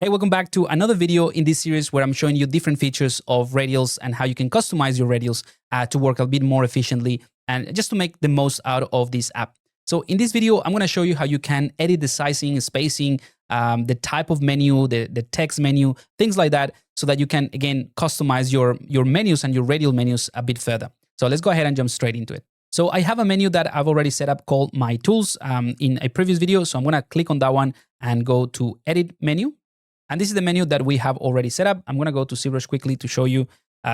Hey, welcome back to another video in this series where I'm showing you different features of radials and how you can customize your radials to work a bit more efficiently and just to make the most out of this app. So in this video, I'm going to show you how you can edit the sizing, spacing, the type of menu, the text menu, things like that, so that you can, again, customize your menus and your radial menus a bit further. So let's go ahead and jump straight into it. So I have a menu that I've already set up called My Tools in a previous video. So I'm going to click on that one and go to Edit Menu. And this is the menu that we have already set up. I'm going to go to ZBrush quickly to show you.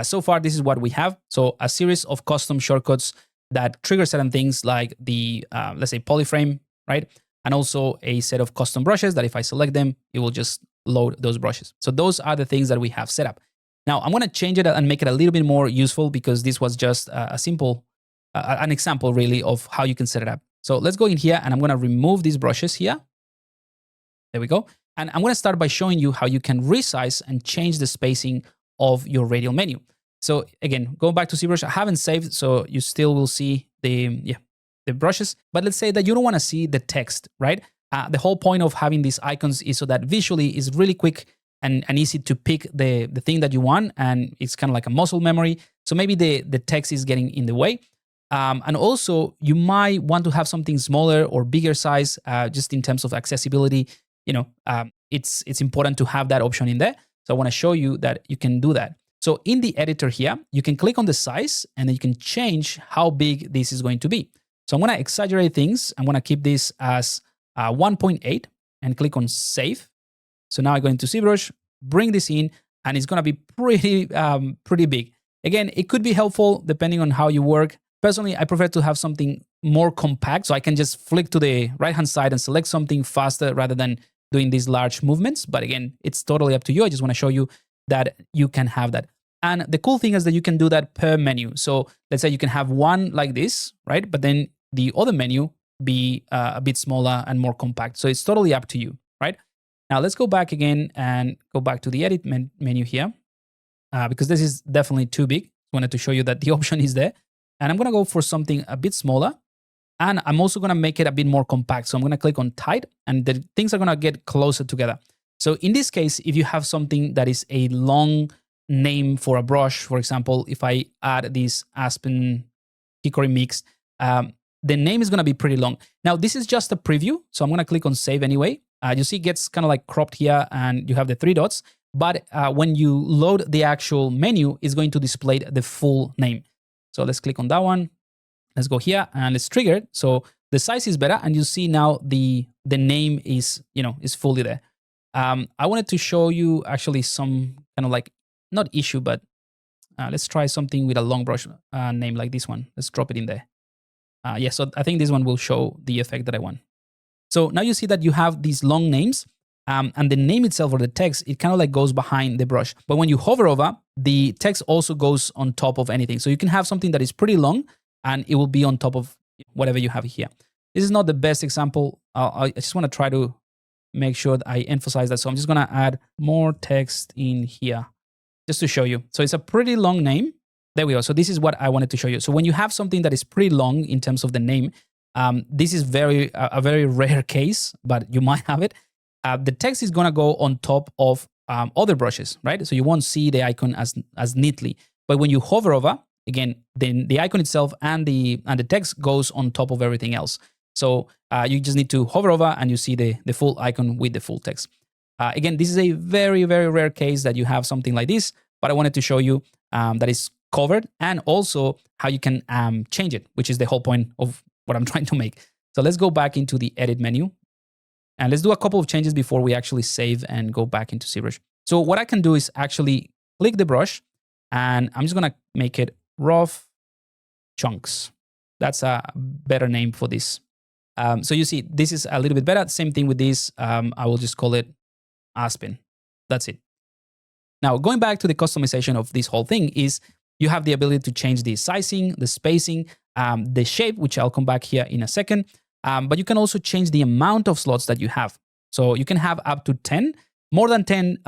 So far, this is what we have. So a series of custom shortcuts that trigger certain things like the, let's say, polyframe, right? And also a set of custom brushes that if I select them, it will just load those brushes. So those are the things that we have set up. Now, I'm going to change it and make it a little bit more useful because this was just a simple, an example really of how you can set it up. So let's go in here and I'm going to remove these brushes here. There we go. And I'm going to start by showing you how you can resize and change the spacing of your radial menu. So again, going back to ZBrush, I haven't saved, so you still will see the brushes. But let's say that you don't want to see the text, right? The whole point of having these icons is so that visually is really quick and easy to pick the thing that you want. And it's kind of like a muscle memory. So maybe the text is getting in the way. And also, you might want to have something smaller or bigger size, just in terms of accessibility. It's important to have that option in there. So I want to show you that you can do that. So in the editor here, you can click on the size and then you can change how big this is going to be. So I'm going to exaggerate things. I'm going to keep this as 1.8 and click on save. So now I go into ZBrush, bring this in, and it's going to be pretty big. Again, it could be helpful depending on how you work. Personally, I prefer to have something more compact so I can just flick to the right-hand side and select something faster rather than doing these large movements. But again, it's totally up to you. I just want to show you that you can have that. And the cool thing is that you can do that per menu. So let's say you can have one like this, right? But then the other menu be a bit smaller and more compact. So it's totally up to you, right? Now let's go back again and go back to the edit menu here because this is definitely too big. I wanted to show you that the option is there. And I'm going to go for something a bit smaller. And I'm also going to make it a bit more compact. So I'm going to click on tight and the things are going to get closer together. So in this case, if you have something that is a long name for a brush, for example, if I add this Aspen Hickory Mix, the name is going to be pretty long. Now, this is just a preview. So I'm going to click on save anyway. You see it gets kind of like cropped here and you have the 3 dots. But when you load the actual menu, it's going to display the full name. So let's click on that one. Let's go here and let's trigger it. So the size is better and you see now the name is fully there. I wanted to show you actually some kind of like, not issue, but let's try something with a long brush name like this one. Let's drop it in there. So I think this one will show the effect that I want. So now you see that you have these long names and the name itself or the text, it kind of like goes behind the brush. But when you hover over, the text also goes on top of anything. So you can have something that is pretty long and it will be on top of whatever you have here. This is not the best example. I just want to try to make sure that I emphasize that. So I'm just going to add more text in here just to show you. So it's a pretty long name. There we go. So this is what I wanted to show you. So when you have something that is pretty long in terms of the name, this is a very rare case, but you might have it. The text is going to go on top of other brushes, right? So you won't see the icon as neatly. But when you hover over, again, then the icon itself and the text goes on top of everything else. So you just need to hover over and you see the full icon with the full text. Again, this is a very, very rare case that you have something like this, but I wanted to show you that is covered and also how you can change it, which is the whole point of what I'm trying to make. So let's go back into the edit menu and let's do a couple of changes before we actually save and go back into ZBrush. So what I can do is actually click the brush and I'm just going to make it rough chunks. That's a better name for this. So you see, this is a little bit better. Same thing with this. I will just call it Aspen. That's it. Now, going back to the customization of this whole thing is you have the ability to change the sizing, the spacing, the shape, which I'll come back here in a second. But you can also change the amount of slots that you have. So you can have up to 10. More than 10,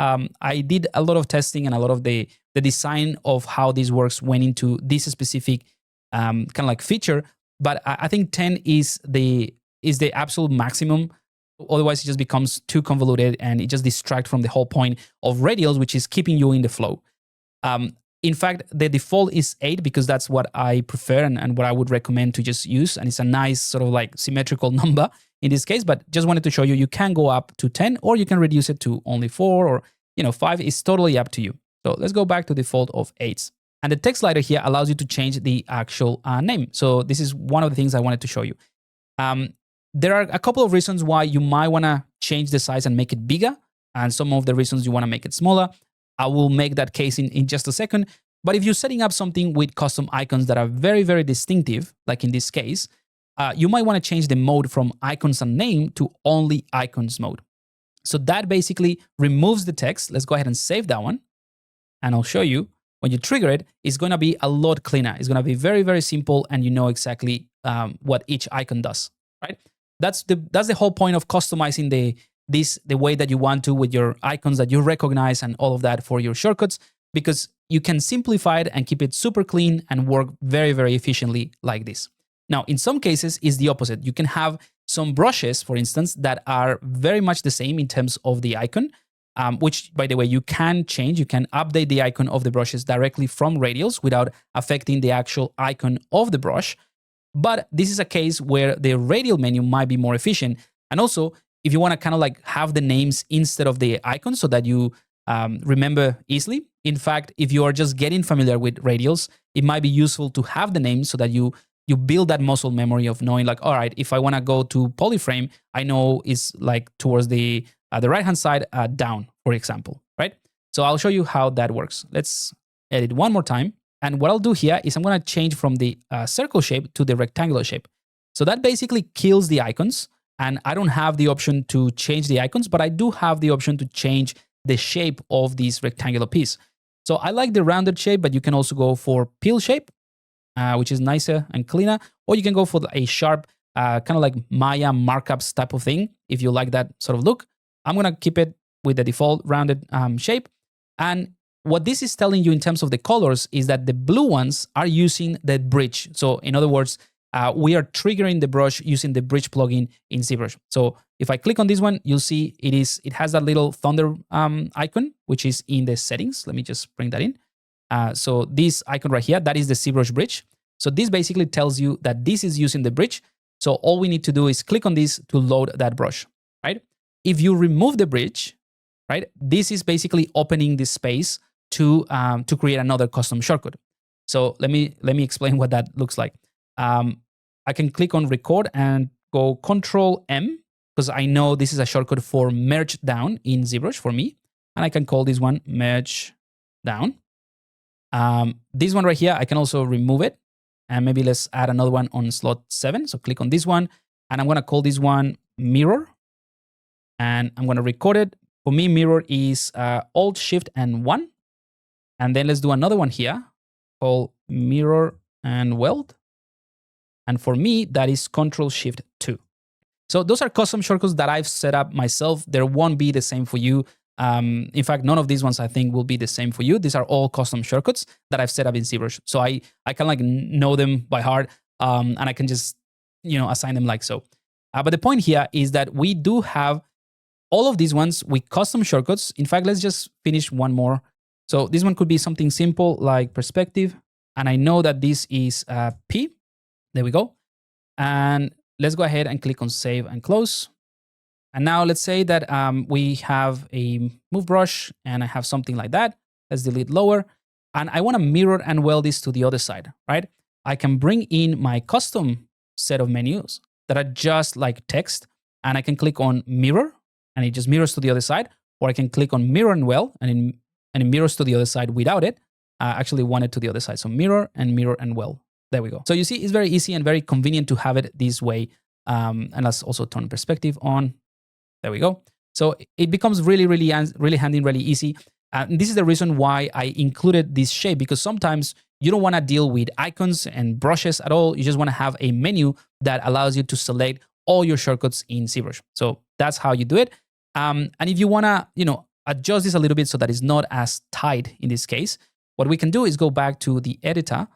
I did a lot of testing and a lot of the design of how this works went into this specific kind of like feature. But I think 10 is the absolute maximum Otherwise, it just becomes too convoluted and it just distracts from the whole point of radials, which is keeping you in the flow. In fact, the default is 8 because that's what I prefer and what I would recommend to just use. And it's a nice sort of like symmetrical number in this case, but just wanted to show you, you can go up to 10 or you can reduce it to only 4 or 5. Is totally up to you. So let's go back to default of 8s. And the text slider here allows you to change the actual name. So this is one of the things I wanted to show you. There are a couple of reasons why you might want to change the size and make it bigger, and some of the reasons you want to make it smaller. I will make that case in just a second. But if you're setting up something with custom icons that are very, very distinctive, like in this case, you might want to change the mode from icons and name to only icons mode. So that basically removes the text. Let's go ahead and save that one. And I'll show you when you trigger it, it's going to be a lot cleaner. It's going to be very, very simple, and you know exactly what each icon does, right? That's the whole point of customizing the way that you want to with your icons that you recognize and all of that for your shortcuts, because you can simplify it and keep it super clean and work very, very efficiently like this. Now, in some cases, it's the opposite. You can have some brushes, for instance, that are very much the same in terms of the icon, which, by the way, you can change. You can update the icon of the brushes directly from radials without affecting the actual icon of the brush. But this is a case where the radial menu might be more efficient. And also, if you want to kind of like have the names instead of the icons so that you remember easily. In fact, if you are just getting familiar with radials, it might be useful to have the names so that you build that muscle memory of knowing like, all right, if I want to go to polyframe, I know it's like towards the right-hand side down, for example, right? So I'll show you how that works. Let's edit one more time. And what I'll do here is I'm going to change from the circle shape to the rectangular shape. So that basically kills the icons. And I don't have the option to change the icons, but I do have the option to change the shape of this rectangular piece. So I like the rounded shape, but you can also go for peel shape, which is nicer and cleaner. Or you can go for a sharp, kind of like Maya markups type of thing, if you like that sort of look. I'm going to keep it with the default rounded shape. And what this is telling you in terms of the colors is that the blue ones are using the bridge. So in other words, we are triggering the brush using the bridge plugin in ZBrush. So if I click on this one, you'll see it has that little thunder icon, which is in the settings. Let me just bring that in. So this icon right here, that is the ZBrush bridge. So this basically tells you that this is using the bridge. So all we need to do is click on this to load that brush, right? If you remove the bridge, right, this is basically opening this space to create another custom shortcut. So let me explain what that looks like. I can click on record and go Control M, because I know this is a shortcut for merge down in ZBrush for me. And I can call this one merge down. This one right here, I can also remove it. And maybe let's add another one on slot 7. So click on this one. And I'm going to call this one mirror. And I'm going to record it. For me, mirror is Alt, Shift, and 1. And then let's do another one here called mirror and weld. And for me, that is Control Shift 2. So those are custom shortcuts that I've set up myself. There won't be the same for you. In fact, none of these ones I think will be the same for you. These are all custom shortcuts that I've set up in ZBrush. So I can like know them by heart, and I can just assign them like so. But the point here is that we do have all of these ones with custom shortcuts. In fact, let's just finish one more. So this one could be something simple like perspective. And I know that this is P. There we go. And let's go ahead and click on save and close. And now let's say that we have a move brush and I have something like that. Let's delete lower. And I want to mirror and weld this to the other side, right? I can bring in my custom set of menus that are just like text. And I can click on mirror and it just mirrors to the other side. Or I can click on mirror and weld and it mirrors to the other side without it. Actually want it to the other side. So mirror and weld. There we go. So you see, it's very easy and very convenient to have it this way. And let's also turn perspective on. There we go. So it becomes really, really, really handy and really easy. And this is the reason why I included this shape, because sometimes you don't want to deal with icons and brushes at all. You just want to have a menu that allows you to select all your shortcuts in ZBrush. So that's how you do it. And if you want to, adjust this a little bit so that it's not as tight in this case, what we can do is go back to the editor.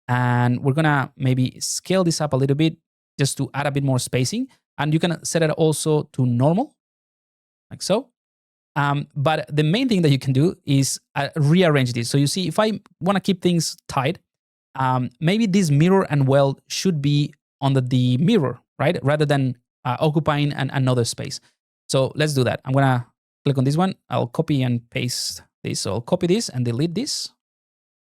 And we're going to maybe scale this up a little bit just to add a bit more spacing. And you can set it also to normal, like so. But the main thing that you can do is rearrange this. So you see, if I want to keep things tight, maybe this mirror and well should be under the mirror, right? Rather than occupying another space. So let's do that. I'm going to click on this one. I'll copy and paste this. So I'll copy this and delete this,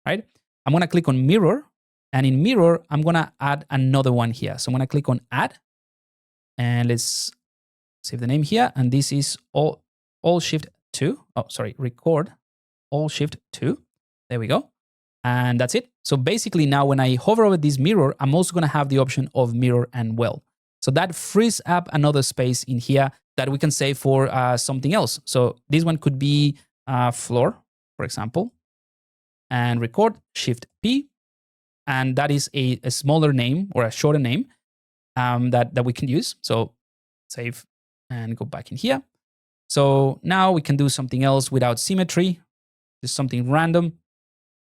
right? I'm going to click on mirror. And in mirror, I'm going to add another one here. So I'm going to click on add. And let's save the name here. And this is all shift 2. Oh, sorry, record all shift 2. There we go. And that's it. So basically now when I hover over this mirror, I'm also going to have the option of mirror and well. So that frees up another space in here that we can save for something else. So this one could be floor, for example, and record shift P. And that is a smaller name or a shorter name that we can use. So save and go back in here. So now we can do something else without symmetry, just something random.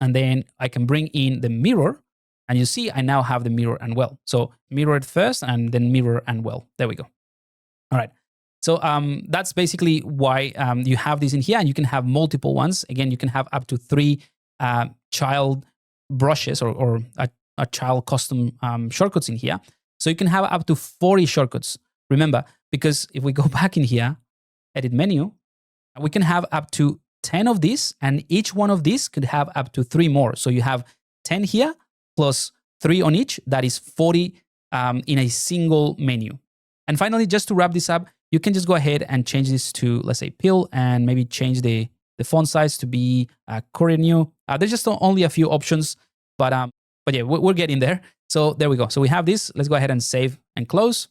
And then I can bring in the mirror. And you see, I now have the mirror and well. So mirror it first and then mirror and well. There we go. All right. So that's basically why you have this in here. And you can have multiple ones. Again, you can have up to 3 child brushes or a child custom shortcuts in here. So you can have up to 40 shortcuts. Remember, because if we go back in here, edit menu, we can have up to 10 of these, and each one of these could have up to 3 more. So you have 10 here plus 3 on each. That is 40 in a single menu. And finally, just to wrap this up, you can just go ahead and change this to, let's say, pill, and maybe change the font size to be Korean New. There's just only a few options, but yeah, we're getting there. So there we go. So we have this. Let's go ahead and save and close.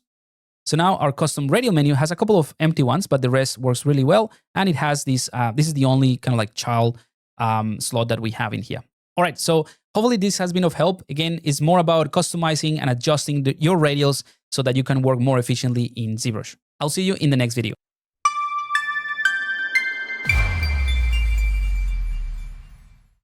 So now our custom radial menu has a couple of empty ones, but the rest works really well. And it has this, this is the only kind of like child slot that we have in here. All right, so hopefully this has been of help. Again, it's more about customizing and adjusting your radials so that you can work more efficiently in ZBrush. I'll see you in the next video.